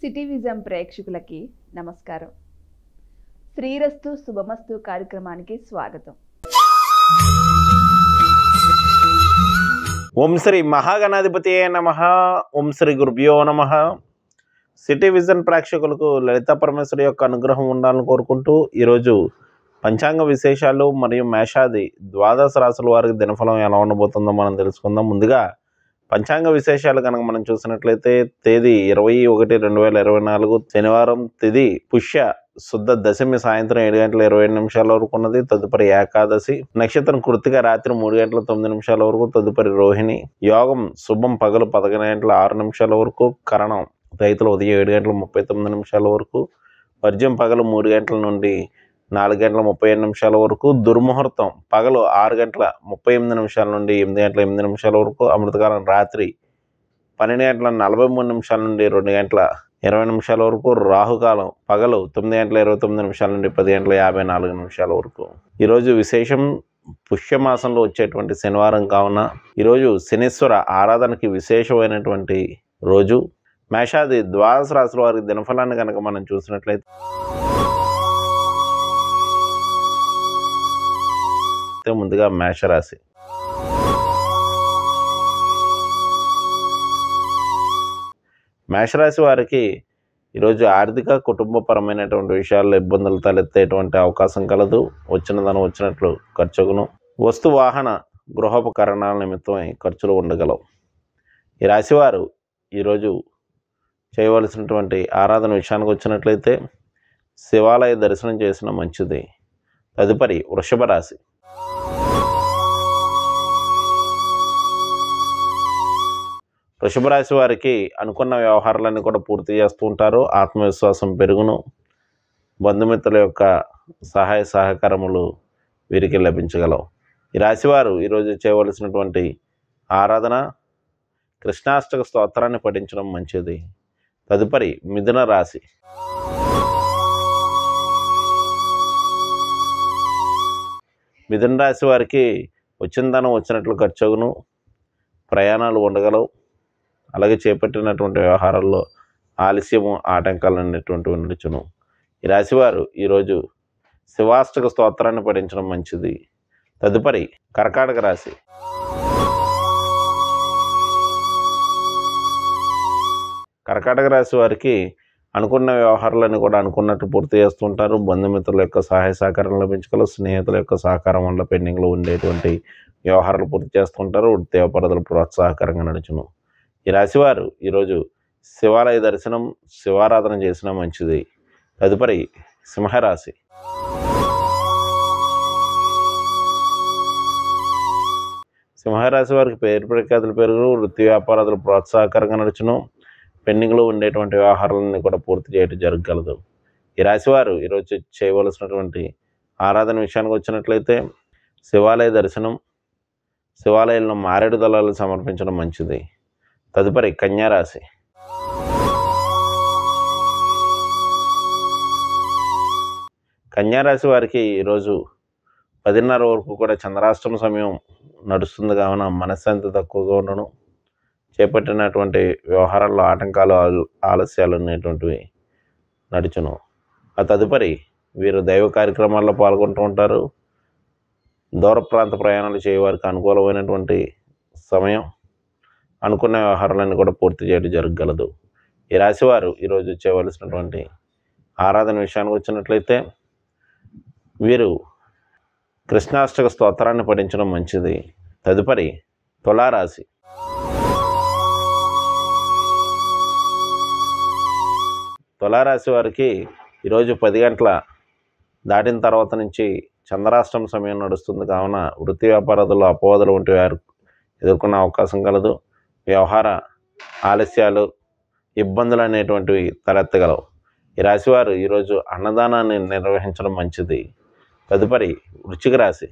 City vision ప్రేక్షకులకి నమస్కారం. శ్రీరస్తు శుభమస్తు కార్యక్రమానికి స్వాగతం. ఓం శ్రీ మహాగణాధిపతియే నమః. ఓం శ్రీ గురుభ్యో నమః. సిటీ విజన్ ప్రేక్షకులకు లలితా పరమేశ్వరి యొక్క అనుగ్రహం ఉండాలని కోరుకుంటూ ఈరోజు పంచాంగ విశేషాలు మరియు మేషాది ద్వాదశ రాశుల వారికి దినఫలం ఎలా ఉండబోతుందో మనం తెలుసుకుందాం. ముందుగా పంచాంగ విశేషాలు కనుక మనం చూసినట్లయితే తేదీ 21/2024 శనివారం, తిథి పుష్య శుద్ధ దశమి సాయంత్రం 7:27 వరకు ఉన్నది. తదుపరి ఏకాదశి, నక్షత్రం కృత్తిక రాత్రి 3:09 వరకు, తదుపరి రోహిణి, యోగం శుభం పగలు 11:06 వరకు, కరణం రైతులు ఉదయం 7:39 వరకు, వర్జ్యం పగలు 3 గంటల నుండి 4:37 వరకు, దుర్ముహూర్తం పగలు 6:38 నుండి 8:08 వరకు, అమృతకాలం రాత్రి 12:43 నుండి 2:20 వరకు, రాహుకాలం పగలు 9:29 నుండి 10:54 వరకు. ఈరోజు విశేషం పుష్యమాసంలో వచ్చేటువంటి శనివారం కావున ఈరోజు శనీశ్వర ఆరాధనకి విశేషమైనటువంటి రోజు. మేషాది ద్వాదశ రాశుల వారి దినఫలాన్ని కనుక మనం చూసినట్లయితే ముందుగా మేషరాశి. మేషరాశి వారికి ఈరోజు ఆర్థిక కుటుంబపరమైనటువంటి విషయాల్లో ఇబ్బందులు తలెత్తేటువంటి అవకాశం కలదు. వచ్చిన ధనం వచ్చినట్లు ఖర్చుగును. వస్తు వాహన గృహోపకరణాల నిమిత్తమై ఖర్చులు ఉండగలవు. ఈ రాశివారు ఈరోజు చేయవలసినటువంటి ఆరాధన విషయానికి వచ్చినట్లయితే శివాలయ దర్శనం చేసిన మంచిది. తదుపరి వృషభ రాశి. వృషభ రాశి వారికి అనుకున్న వ్యవహారాలన్నీ కూడా పూర్తి చేస్తూ ఉంటారు. ఆత్మవిశ్వాసం పెరుగును. బంధుమిత్రుల యొక్క సహాయ సహకారములు వీరికి లభించగలవు. ఈ రాశివారు ఈరోజు చేయవలసినటువంటి ఆరాధన కృష్ణాష్టక స్తోత్రాన్ని పఠించడం మంచిది. తదుపరి మిథున రాశి. మిథున రాశి వారికి వచ్చిన ధనం వచ్చినట్లు ఖర్చుగును. ప్రయాణాలు ఉండగలవు. అలాగే చేపట్టినటువంటి వ్యవహారాల్లో ఆలస్యము ఆటంకాలు అనేటువంటివి నడుచును. ఈ రాశివారు ఈరోజు శివాష్టక స్తోత్రాన్ని పఠించడం మంచిది. తదుపరి కర్కాటక రాశి. కర్కాటక రాశి వారికి అనుకున్న వ్యవహారాలన్నీ కూడా అనుకున్నట్టు పూర్తి చేస్తుంటారు. బంధుమిత్రుల యొక్క సహాయ సహకారం లభించగలవు. స్నేహితుల యొక్క సహకారం వల్ల పెండింగ్లో ఉండేటువంటి వ్యవహారాలు పూర్తి చేస్తుంటారు. వృత్తి వ్యాపారాలు ప్రోత్సాహకరంగా నడుచును. ఈ రాశివారు ఈరోజు శివాలయ దర్శనం, శివారాధన చేసిన మంచిది. తదుపరి సింహరాశి. సింహరాశి వారికి పేరు ప్రఖ్యాతులు పెరుగు. వృత్తి వ్యాపారాలు ప్రోత్సాహకరంగా నడుచును. పెండింగ్లో ఉండేటువంటి వ్యవహారాలన్నీ కూడా పూర్తి చేయడం జరగగలదు. ఈ రాశివారు ఈరోజు చేయవలసినటువంటి ఆరాధన విషయానికి వచ్చినట్లయితే శివాలయ దర్శనం, శివాలయంలో మారేడు దళాలు సమర్పించడం మంచిది. తదుపరి కన్యారాశి. కన్యారాశి వారికి ఈరోజు 10:30 వరకు కూడా చంద్రాష్టమ సమయం నడుస్తుంది కావున మనశ్శాంతి తక్కువగా ఉండను. చేపట్టినటువంటి వ్యవహారాల్లో ఆటంకాలు ఆలస్యాలు అనేటువంటివి నడుచును. ఆ తదుపరి వీరు దైవ కార్యక్రమాల్లో పాల్గొంటూ ఉంటారు. దూర ప్రాంత ప్రయాణాలు చేయవారికి అనుకూలమైనటువంటి సమయం. అనుకున్న వ్యవహారాలన్నీ కూడా పూర్తి చేయడం జరగగలదు. ఈ రాశివారు ఈరోజు చేయవలసినటువంటి ఆరాధన విషయానికి వచ్చినట్లయితే వీరు కృష్ణాష్టక స్తోత్రాన్ని పఠించడం మంచిది. తదుపరి తులారాశి. తులారాశి వారికి ఈరోజు 10 గంటల దాటిన తర్వాత నుంచి చంద్రాష్టమ సమయం నడుస్తుంది కావున వృత్తి వ్యాపారాల్లో అపవాదులు వంటి వారు ఎదుర్కొనే అవకాశం కలదు. వ్యవహార ఆలస్యాలు, ఇబ్బందులు అనేటువంటివి తలెత్తగలవు. ఈ రాశివారు ఈరోజు అన్నదానాన్ని నిర్వహించడం మంచిది. తదుపరి వృశ్చిక రాశి.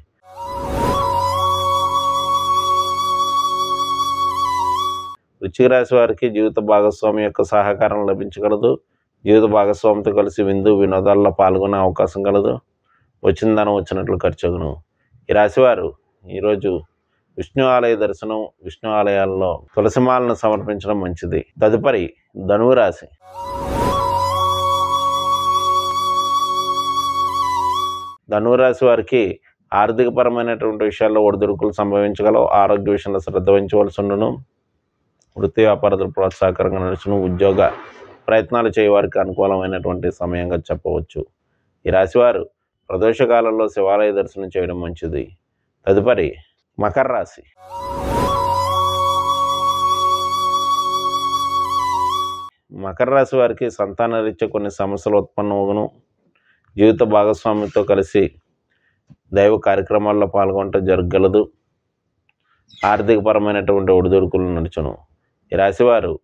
వృశ్చిక రాశి వారికి జీవిత భాగస్వామి యొక్క సహకారం లభించగలదు. జీవిత భాగస్వామితో కలిసి విందు వినోదాల్లో పాల్గొనే అవకాశం కలదు. వచ్చిన ధనం వచ్చినట్లు ఖర్చుగును. ఈ రాశివారు ఈరోజు విష్ణు ఆలయ దర్శనం, విష్ణు ఆలయాల్లో తులసిమాలను సమర్పించడం మంచిది. తదుపరి ధనువు రాశి. ధనురాశి వారికి ఆర్థికపరమైనటువంటి విషయాల్లో ఒడిదుడుకులు సంభవించగలవు. ఆరోగ్య విషయంలో శ్రద్ధ వహించవలసి ఉండును. వృత్తి వ్యాపారాలు ప్రోత్సాహకరంగా నడుచును. ఉద్యోగ ప్రయత్నాలు చేయవారికి అనుకూలమైనటువంటి సమయంగా చెప్పవచ్చు. ఈ రాశివారు ప్రదోషకాలంలో శివాలయ దర్శనం చేయడం మంచిది. తదుపరి మకర రాశి. మకర రాశి వారికి సంతాన రీత్యా కొన్ని సమస్యలు ఉత్పన్నమగును. జీవిత భాగస్వామితో కలిసి దైవ కార్యక్రమాల్లో పాల్గొనటం జరగగలదు. ఆర్థికపరమైనటువంటి ఒడిదుడుకులు నడుచును. ఈ రాశివారు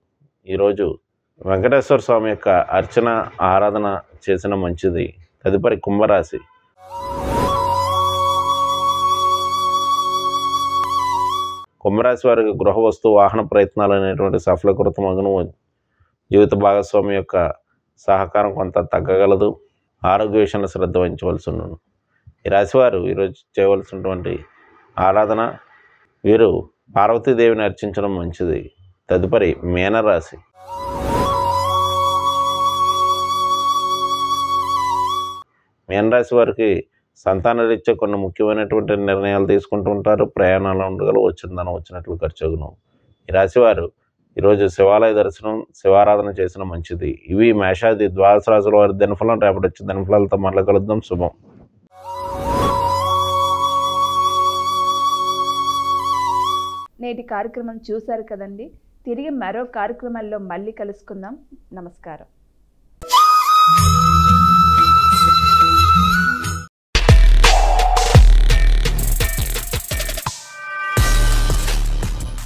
ఈరోజు వెంకటేశ్వర స్వామి యొక్క అర్చన ఆరాధన చేసిన మంచిది. తదుపరి కుంభరాశి. కుంభరాశి వారికి గృహ వస్తు వాహన ప్రయత్నాలు అనేటువంటి సఫలీకృతమగును. జీవిత భాగస్వామి యొక్క సహకారం కొంత తగ్గగలదు. ఆరోగ్య విషయంలో శ్రద్ధ వహించవలసి ఉండను. ఈ రాశివారు ఈరోజు చేయవలసినటువంటి ఆరాధన వీరు పార్వతీదేవిని అర్చించడం మంచిది. తదుపరి మీనరాశి. మీనరాశి వారికి సంతాన రీత్యా కొన్ని ముఖ్యమైనటువంటి నిర్ణయాలు తీసుకుంటూ ఉంటారు. ప్రయాణాలు ఉండగలవు. వచ్చిన ధనం వచ్చినట్లు ఖర్చుగును. ఈ రాశివారు ఈరోజు శివాలయ దర్శనం శివారాధన చేసిన మంచిది. ఇవి మేషాది ద్వాదశ రాశుల వారి దినఫలం. రేపటి వచ్చి దినఫలాలతో మళ్ళీ కలుద్దాం. శుభం. నేటి కార్యక్రమం చూశారు కదండి. తిరిగి మరో కార్యక్రమంలో మళ్ళీ కలుసుకుందాం. నమస్కారం.